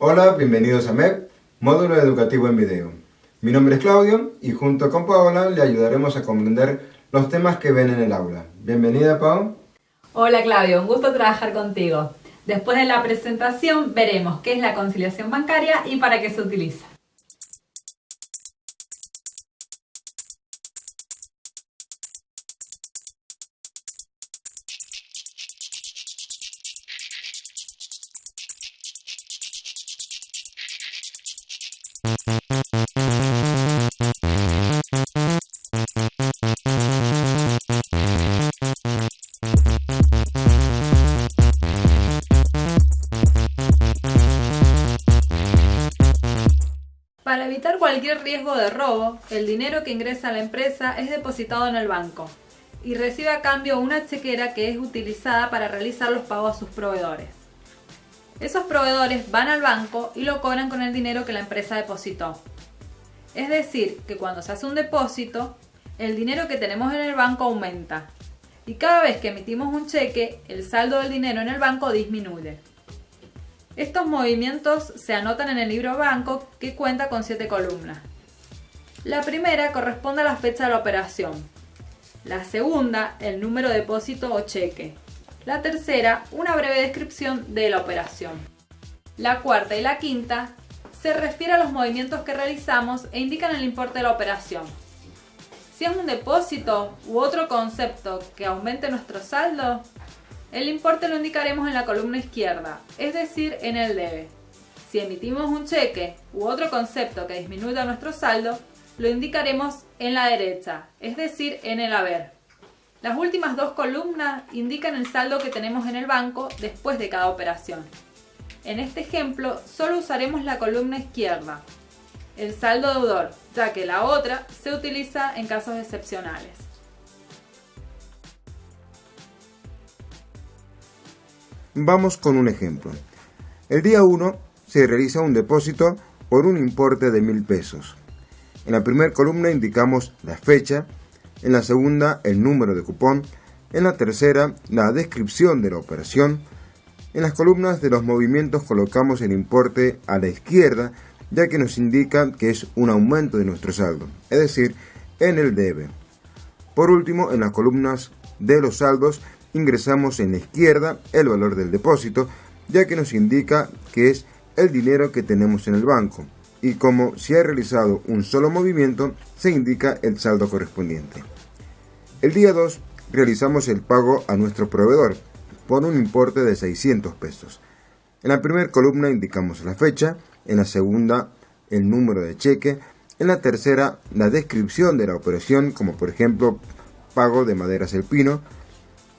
Hola, bienvenidos a MEP, Módulo Educativo en Video. Mi nombre es Claudio y junto con Paola le ayudaremos a comprender los temas que ven en el aula. Bienvenida, Pau. Hola Claudio, un gusto trabajar contigo. Después de la presentación veremos qué es la conciliación bancaria y para qué se utiliza. Para evitar cualquier riesgo de robo, el dinero que ingresa a la empresa es depositado en el banco y recibe a cambio una chequera que es utilizada para realizar los pagos a sus proveedores. Esos proveedores van al banco y lo cobran con el dinero que la empresa depositó. Es decir, que cuando se hace un depósito, el dinero que tenemos en el banco aumenta y cada vez que emitimos un cheque, el saldo del dinero en el banco disminuye. Estos movimientos se anotan en el libro banco que cuenta con 7 columnas. La primera corresponde a la fecha de la operación. La segunda, el número de depósito o cheque. La tercera, una breve descripción de la operación. La cuarta y la quinta se refiere a los movimientos que realizamos e indican el importe de la operación. Si es un depósito u otro concepto que aumente nuestro saldo, el importe lo indicaremos en la columna izquierda, es decir, en el debe. Si emitimos un cheque u otro concepto que disminuya nuestro saldo, lo indicaremos en la derecha, es decir, en el haber. Las últimas 2 columnas indican el saldo que tenemos en el banco después de cada operación. En este ejemplo, solo usaremos la columna izquierda, el saldo deudor, ya que la otra se utiliza en casos excepcionales. Vamos con un ejemplo. El día 1 se realiza un depósito por un importe de 1.000 pesos. En la primera columna indicamos la fecha, en la segunda el número de cupón, en la tercera la descripción de la operación. En las columnas de los movimientos colocamos el importe a la izquierda, ya que nos indica que es un aumento de nuestro saldo, es decir, en el debe. Por último, en las columnas de los saldos ingresamos en la izquierda el valor del depósito, ya que nos indica que es el dinero que tenemos en el banco, y como se ha realizado un solo movimiento, se indica el saldo correspondiente. El día 2 realizamos el pago a nuestro proveedor por un importe de 600 pesos. En la primera columna indicamos la fecha, en la segunda el número de cheque, en la tercera la descripción de la operación, como por ejemplo pago de maderas El Pino.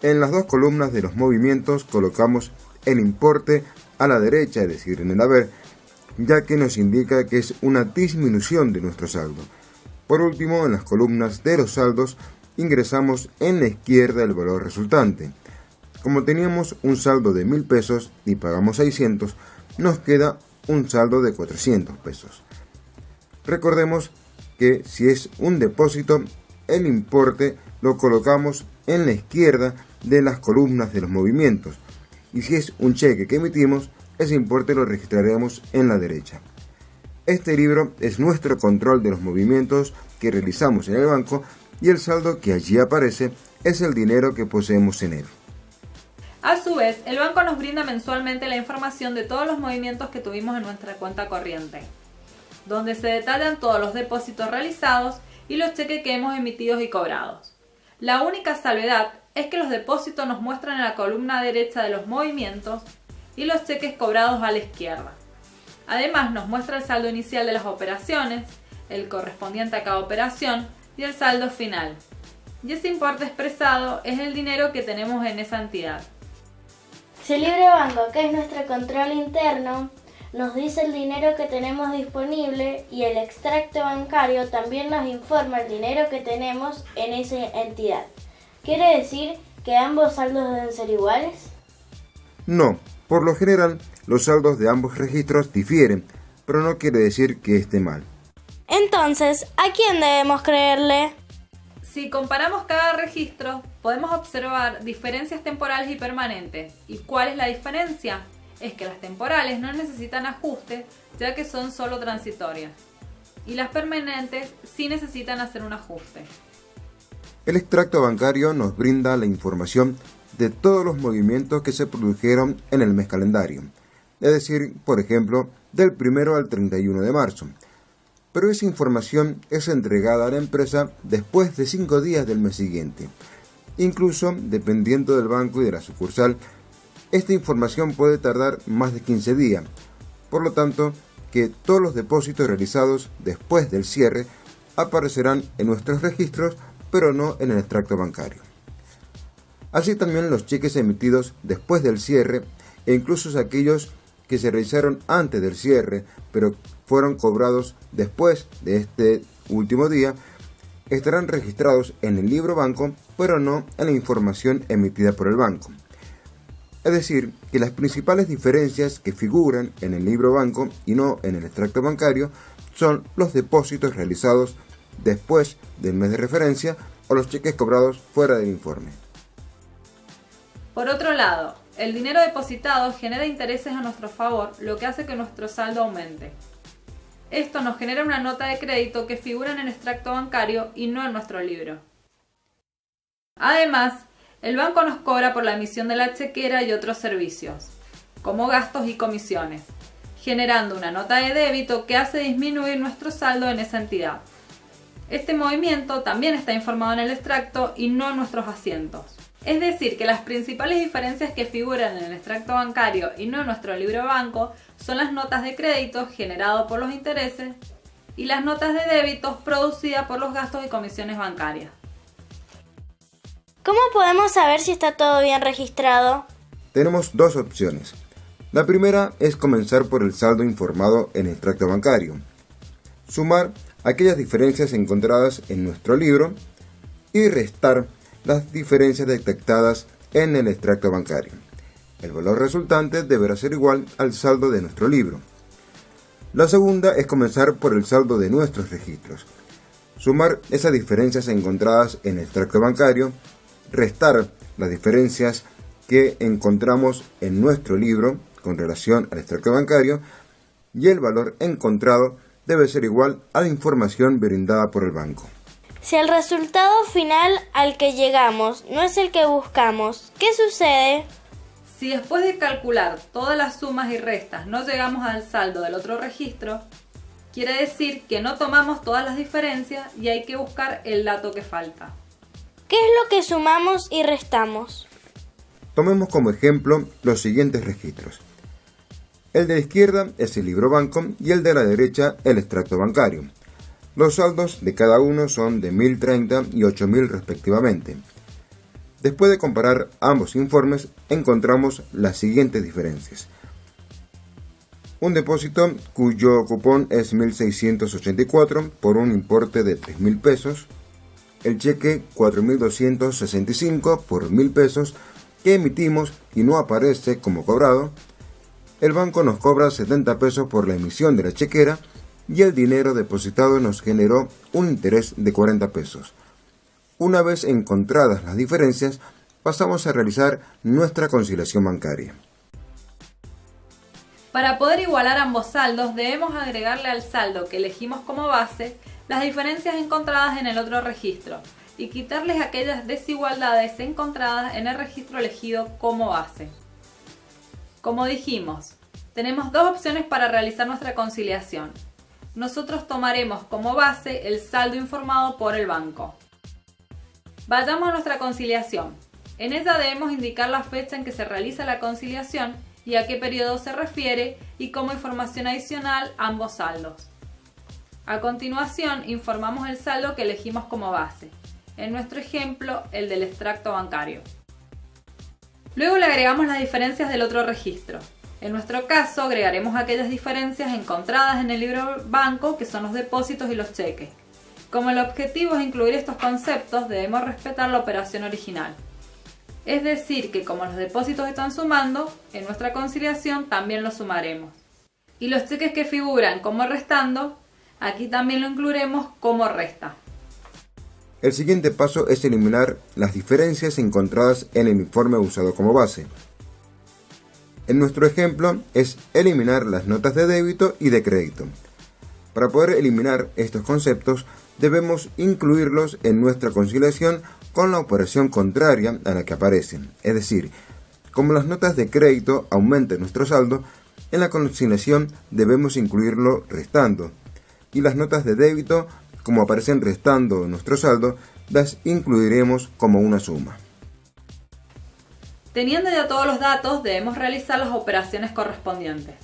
En las 2 columnas de los movimientos colocamos el importe a la derecha, es decir, en el haber, ya que nos indica que es una disminución de nuestro saldo. Por último, en las columnas de los saldos ingresamos en la izquierda el valor resultante. Como teníamos un saldo de 1.000 pesos y pagamos 600, nos queda un saldo de 400 pesos. Recordemos que si es un depósito, el importe lo colocamos en la izquierda de las columnas de los movimientos, y si es un cheque que emitimos, ese importe lo registraremos en la derecha. Este libro es nuestro control de los movimientos que realizamos en el banco y el saldo que allí aparece es el dinero que poseemos en él. A su vez, el banco nos brinda mensualmente la información de todos los movimientos que tuvimos en nuestra cuenta corriente, donde se detallan todos los depósitos realizados y los cheques que hemos emitido y cobrados. La única salvedad es que los depósitos nos muestran en la columna derecha de los movimientos y los cheques cobrados a la izquierda. Además, nos muestra el saldo inicial de las operaciones, el correspondiente a cada operación y el saldo final. Y ese importe expresado es el dinero que tenemos en esa entidad. Si el libro banco, que es nuestro control interno, nos dice el dinero que tenemos disponible y el extracto bancario también nos informa el dinero que tenemos en esa entidad. ¿Quiere decir que ambos saldos deben ser iguales? No, por lo general los saldos de ambos registros difieren, pero no quiere decir que esté mal. Entonces, ¿a quién debemos creerle? Si comparamos cada registro, podemos observar diferencias temporales y permanentes. ¿Y cuál es la diferencia? es que las temporales no necesitan ajuste, ya que son solo transitorias, y las permanentes sí necesitan hacer un ajuste. El extracto bancario nos brinda la información de todos los movimientos que se produjeron en el mes calendario, es decir, por ejemplo, del 1 al 31 de marzo. Pero esa información es entregada a la empresa después de 5 días del mes siguiente. Incluso, dependiendo del banco y de la sucursal, esta información puede tardar más de 15 días. Por lo tanto, que todos los depósitos realizados después del cierre aparecerán en nuestros registros, pero no en el extracto bancario. Así también los cheques emitidos después del cierre e incluso aquellos que se realizaron antes del cierre, pero fueron cobrados después de este último día, estarán registrados en el libro banco, pero no en la información emitida por el banco. Es decir, que las principales diferencias que figuran en el libro banco y no en el extracto bancario son los depósitos realizados después del mes de referencia o los cheques cobrados fuera del informe. Por otro lado, el dinero depositado genera intereses a nuestro favor, lo que hace que nuestro saldo aumente. Esto nos genera una nota de crédito que figura en el extracto bancario y no en nuestro libro. Además, el banco nos cobra por la emisión de la chequera y otros servicios, como gastos y comisiones, generando una nota de débito que hace disminuir nuestro saldo en esa entidad. Este movimiento también está informado en el extracto y no en nuestros asientos. Es decir, que las principales diferencias que figuran en el extracto bancario y no en nuestro libro banco son las notas de crédito generado por los intereses y las notas de débitos producidas por los gastos y comisiones bancarias. ¿Cómo podemos saber si está todo bien registrado? Tenemos dos opciones. La primera es comenzar por el saldo informado en el extracto bancario, sumar aquellas diferencias encontradas en nuestro libro y restar las diferencias detectadas en el extracto bancario. El valor resultante deberá ser igual al saldo de nuestro libro. La segunda es comenzar por el saldo de nuestros registros, sumar esas diferencias encontradas en el extracto bancario, restar las diferencias que encontramos en nuestro libro con relación al extracto bancario y el valor encontrado debe ser igual a la información brindada por el banco. Si el resultado final al que llegamos no es el que buscamos, ¿qué sucede? Si después de calcular todas las sumas y restas no llegamos al saldo del otro registro, quiere decir que no tomamos todas las diferencias y hay que buscar el dato que falta. ¿Qué es lo que sumamos y restamos? Tomemos como ejemplo los siguientes registros. El de la izquierda es el libro banco y el de la derecha el extracto bancario. Los saldos de cada uno son de 1.030 y 8.000 respectivamente. Después de comparar ambos informes, encontramos las siguientes diferencias. Un depósito cuyo cupón es 1.684 por un importe de 3.000 pesos. El cheque 4.265 por 1.000 pesos que emitimos y no aparece como cobrado. El banco nos cobra 70 pesos por la emisión de la chequera y el dinero depositado nos generó un interés de 40 pesos. Una vez encontradas las diferencias, pasamos a realizar nuestra conciliación bancaria. Para poder igualar ambos saldos, debemos agregarle al saldo que elegimos como base las diferencias encontradas en el otro registro y quitarles aquellas desigualdades encontradas en el registro elegido como base. Como dijimos, tenemos dos opciones para realizar nuestra conciliación. Nosotros tomaremos como base el saldo informado por el banco. Vayamos a nuestra conciliación. En ella debemos indicar la fecha en que se realiza la conciliación y a qué periodo se refiere y como información adicional ambos saldos. A continuación informamos el saldo que elegimos como base. En nuestro ejemplo, el del extracto bancario. Luego le agregamos las diferencias del otro registro. En nuestro caso, agregaremos aquellas diferencias encontradas en el libro banco, que son los depósitos y los cheques. Como el objetivo es incluir estos conceptos, debemos respetar la operación original. Es decir, que como los depósitos están sumando, en nuestra conciliación también los sumaremos. Y los cheques que figuran como restando, aquí también lo incluiremos como resta. El siguiente paso es eliminar las diferencias encontradas en el informe usado como base. En nuestro ejemplo es eliminar las notas de débito y de crédito. Para poder eliminar estos conceptos, debemos incluirlos en nuestra conciliación con la operación contraria a la que aparecen. Es decir, como las notas de crédito aumentan nuestro saldo, en la conciliación debemos incluirlo restando. Y las notas de débito, como aparecen restando nuestro saldo, las incluiremos como una suma. Teniendo ya todos los datos, debemos realizar las operaciones correspondientes.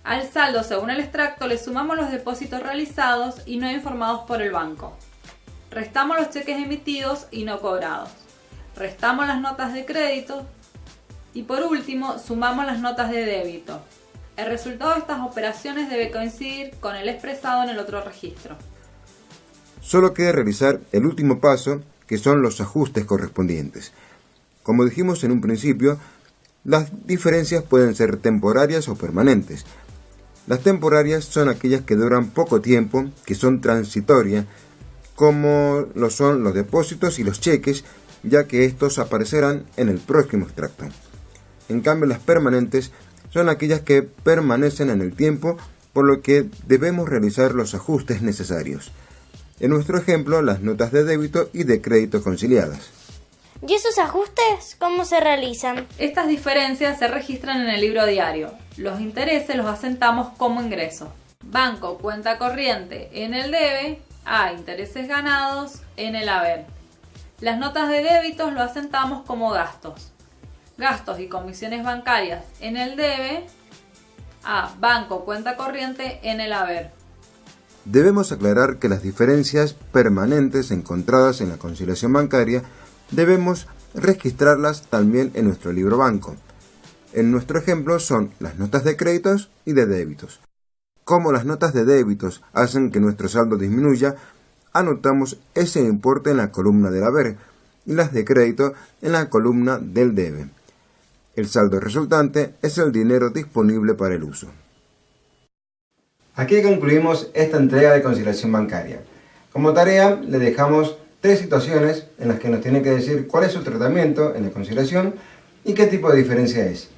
Al saldo, según el extracto, le sumamos los depósitos realizados y no informados por el banco. Restamos los cheques emitidos y no cobrados. Restamos las notas de crédito. Y por último, sumamos las notas de débito. El resultado de estas operaciones debe coincidir con el expresado en el otro registro. Solo queda realizar el último paso, que son los ajustes correspondientes. Como dijimos en un principio, las diferencias pueden ser temporarias o permanentes. Las temporarias son aquellas que duran poco tiempo, que son transitorias, como lo son los depósitos y los cheques, ya que estos aparecerán en el próximo extracto. En cambio, las permanentes son aquellas que permanecen en el tiempo, por lo que debemos realizar los ajustes necesarios. En nuestro ejemplo, las notas de débito y de crédito conciliadas. ¿Y esos ajustes cómo se realizan? Estas diferencias se registran en el libro diario. Los intereses los asentamos como ingreso. Banco, cuenta corriente en el debe, a intereses ganados en el haber. Las notas de débitos lo asentamos como gastos. Gastos y comisiones bancarias en el debe, a banco, cuenta corriente en el haber. Debemos aclarar que las diferencias permanentes encontradas en la conciliación bancaria debemos registrarlas también en nuestro libro banco. En nuestro ejemplo son las notas de créditos y de débitos. Como las notas de débitos hacen que nuestro saldo disminuya, anotamos ese importe en la columna del haber y las de crédito en la columna del debe. El saldo resultante es el dinero disponible para el uso. Aquí concluimos esta entrega de conciliación bancaria. Como tarea le dejamos 3 situaciones en las que nos tiene que decir cuál es su tratamiento en la conciliación y qué tipo de diferencia es,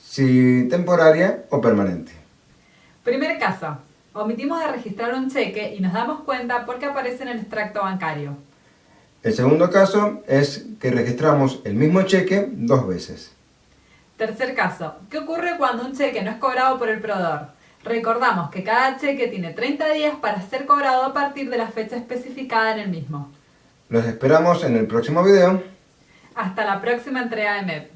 si temporaria o permanente. Primer caso. Omitimos de registrar un cheque y nos damos cuenta porque aparece en el extracto bancario. El segundo caso es que registramos el mismo cheque 2 veces. Tercer caso. ¿Qué ocurre cuando un cheque no es cobrado por el proveedor? Recordamos que cada cheque tiene 30 días para ser cobrado a partir de la fecha especificada en el mismo. Los esperamos en el próximo video. Hasta la próxima entrega de MEP.